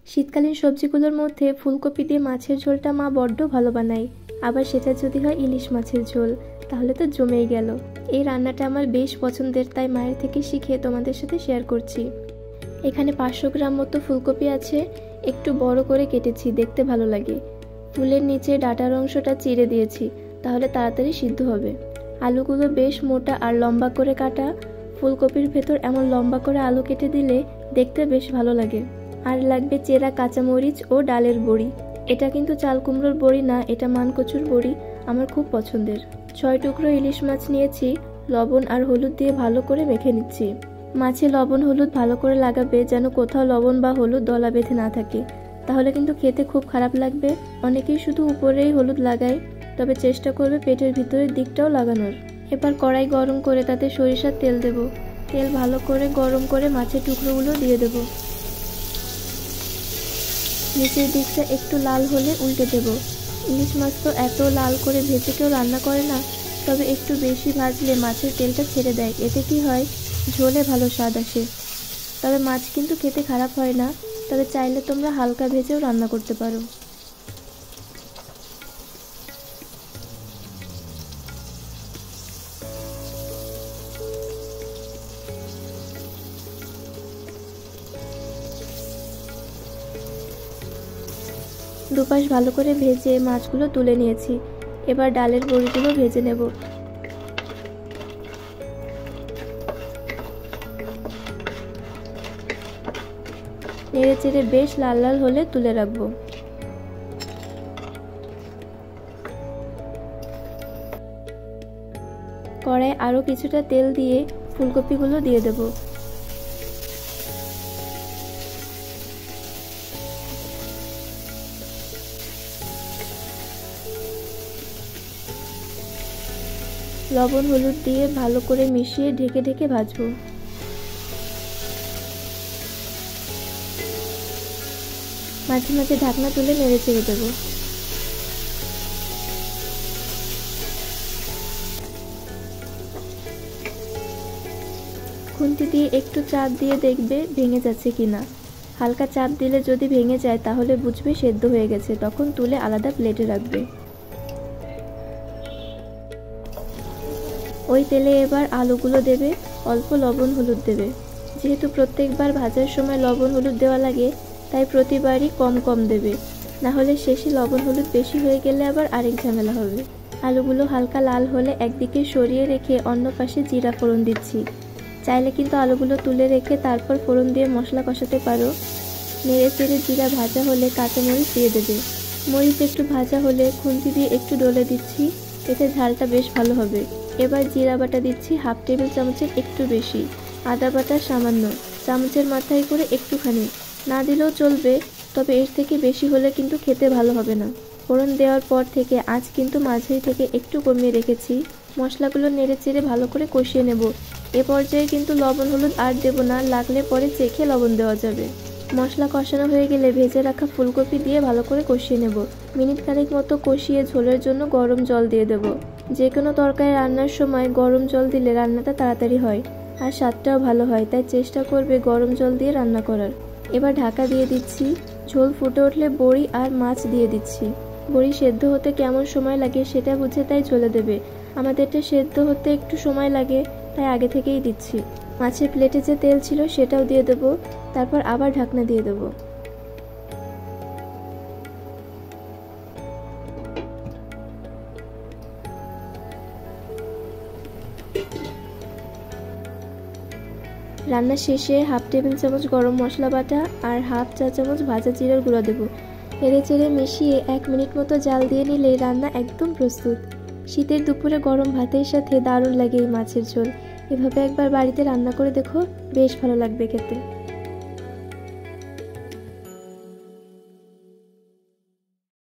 শীতকালীন সবজিগুলোর মধ্যে ফুলকপি দিয়ে মাছের ঝোলটা মা বড্ড ভালো বানায়। আবার সেটা যদি হয় ইলিশ মাছের ঝোল, তাহলে তো জমেই গেল। এই রান্নাটা আমার বেশ পছন্দের, তাই মায়ের থেকে শিখে তোমাদের সাথে শেয়ার করছি। এখানে 500 গ্রাম মতো ফুলকপি আছে, একটু বড় করে কেটেছি, দেখতে ভালো লাগে। ফুলের নিচে ডাঁটার অংশটা চিড়ে দিয়েছি, তাহলে তাড়াতাড়ি সিদ্ধ হবে। আলুগুলো বেশ মোটা আর লম্বা করে কাটা। ফুলকপির ভেতর এমন লম্বা করে আলু কেটে দিলে দেখতে বেশ ভালো লাগে। আর লাগবে চেরা কাঁচামরিচ ও ডালের বড়ি। এটা কিন্তু চাল কুমড়োর বড়ি না, এটা মানকচুর বড়ি, আমার খুব পছন্দের। 6 টুকরো ইলিশ মাছ নিয়েছি, লবণ আর হলুদ দিয়ে ভালো করে মেখে নিচ্ছি। মাছে লবণ হলুদ ভালো করে লাগাবে, যেন কোথাও লবণ বা হলুদ দলা বেঁধে না থাকে, তাহলে কিন্তু খেতে খুব খারাপ লাগবে। অনেকেই শুধু উপরেই হলুদ লাগায়, তবে চেষ্টা করবে পেটের ভিতরের দিকটাও লাগানোর। এবার কড়াই গরম করে তাতে সরিষার তেল দেব। তেল ভালো করে গরম করে মাছের টুকরোগুলো দিয়ে দেব। নিচের দিকটা একটু লাল হলে উল্টে দেব। ইলিশ মাছ তো এত লাল করে ভেজে কেউ রান্না করে না, তবে একটু বেশি ভাজলে মাছের তেলটা ছেড়ে দেয়। এতে কি হয়, ঝোলে ভালো স্বাদ আসে। তবে মাছ কিন্তু খেতে খারাপ হয় না, তবে চাইলে তোমরা হালকা ভেজেও রান্না করতে পারো। দুপাশ ভালো করে ভেজে মাছগুলো তুলে নিয়েছি। এবার ডালের বড়িগুলো ভেজে নেব। নেড়ে চেড়ে বেশ লাল লাল হলে তুলে রাখবো। কড়াইয়ে আরো কিছুটা তেল দিয়ে ফুলকপিগুলো দিয়ে দেব। লবণ হলুদ দিয়ে ভালো করে মিশিয়ে ঢেকে ঢেকে ভাজবো। মাঝে মাঝে ঢাকনা তুলে নেড়ে চেড়ে দেবো। খুন্তি দিয়ে একটু চাপ দিয়ে দেখবে ভেঙে যাচ্ছে কিনা। হালকা চাপ দিলে যদি ভেঙে যায় তাহলে বুঝবে সেদ্ধ হয়ে গেছে, তখন তুলে আলাদা প্লেটে রাখবে। ওই তেলে এবার আলুগুলো দেবে, অল্প লবণ হলুদ দেবে। যেহেতু প্রত্যেকবার ভাজার সময় লবণ হলুদ দেওয়া লাগে, তাই প্রতিবারই কম কম দেবে, না হলে শেষে লবণ হলুদ বেশি হয়ে গেলে আবার আরেক ঝামেলা হবে। আলুগুলো হালকা লাল হলে একদিকে সরিয়ে রেখে অন্য পাশে জিরা ফোড়ন দিচ্ছি। চাইলে কিন্তু আলুগুলো তুলে রেখে তারপর ফোড়ন দিয়ে মশলা কষাতে পারো। নেড়ে চেড়ে জিরা ভাজা হলে কাঁচামরিচ দিয়ে দেবে। মরিচ একটু ভাজা হলে খুন্তি দিয়ে একটু ডলে দিচ্ছি, এতে ঝালটা বেশ ভালো হবে। এবার জিরা বাটা দিচ্ছি হাফ টেবিল চামচের একটু বেশি, আদা বাটা সামান্য, চামচের মাথায় করে একটুখানি, না দিলেও চলবে, তবে এর থেকে বেশি হলে কিন্তু খেতে ভালো হবে না। ফোড়ন দেওয়ার পর থেকে আঁচ কিন্তু মাঝারি থেকে একটু কমিয়ে রেখেছি। মশলাগুলো নেড়ে চেড়ে ভালো করে কষিয়ে নেব। এ পর্যায়ে কিন্তু লবণ হলুদ আর দেব না, লাগলে পরে চেখে লবণ দেওয়া যাবে। মশলা কষানো হয়ে গেলে ভেজে রাখা ফুলকপি দিয়ে ভালো করে কষিয়ে নেব। মিনিট খানেক মতো কষিয়ে ঝোলের জন্য গরম জল দিয়ে দেব। যে কোনো তরকারি রান্নার সময় গরম জল দিলে রান্নাটা তাড়াতাড়ি হয় আর স্বাদটাও ভালো হয়, তাই চেষ্টা করবে গরম জল দিয়ে রান্না করার। এবার ঢাকা দিয়ে দিচ্ছি। ঝোল ফুটে উঠলে বড়ি আর মাছ দিয়ে দিচ্ছি। বড়ি সেদ্ধ হতে কেমন সময় লাগে সেটা বুঝে তাই ঝোলে দেবে। আমাদেরটা সেদ্ধ হতে একটু সময় লাগে, তাই আগে থেকেই দিচ্ছি। মাছের প্লেটে যে তেল ছিল সেটাও দিয়ে দেবো, তারপর আবার ঢাকনা দিয়ে দেবো। রান্না শেষে হাফ টেবিল চামচ গরম মশলা বাটা আর হাফ চা চামচ ভাজা জিরার গুঁড়া দেবো। নেড়ে চেড়ে মিশিয়ে 1 মিনিট মতো জাল দিয়ে নিলে রান্না একদম প্রস্তুত। শীতের দুপুরে গরম ভাতের সাথে দারুণ লাগে এই মাছের ঝোল। এভাবে একবার বাড়িতে রান্না করে দেখো, বেশ ভালো লাগবে খেতে।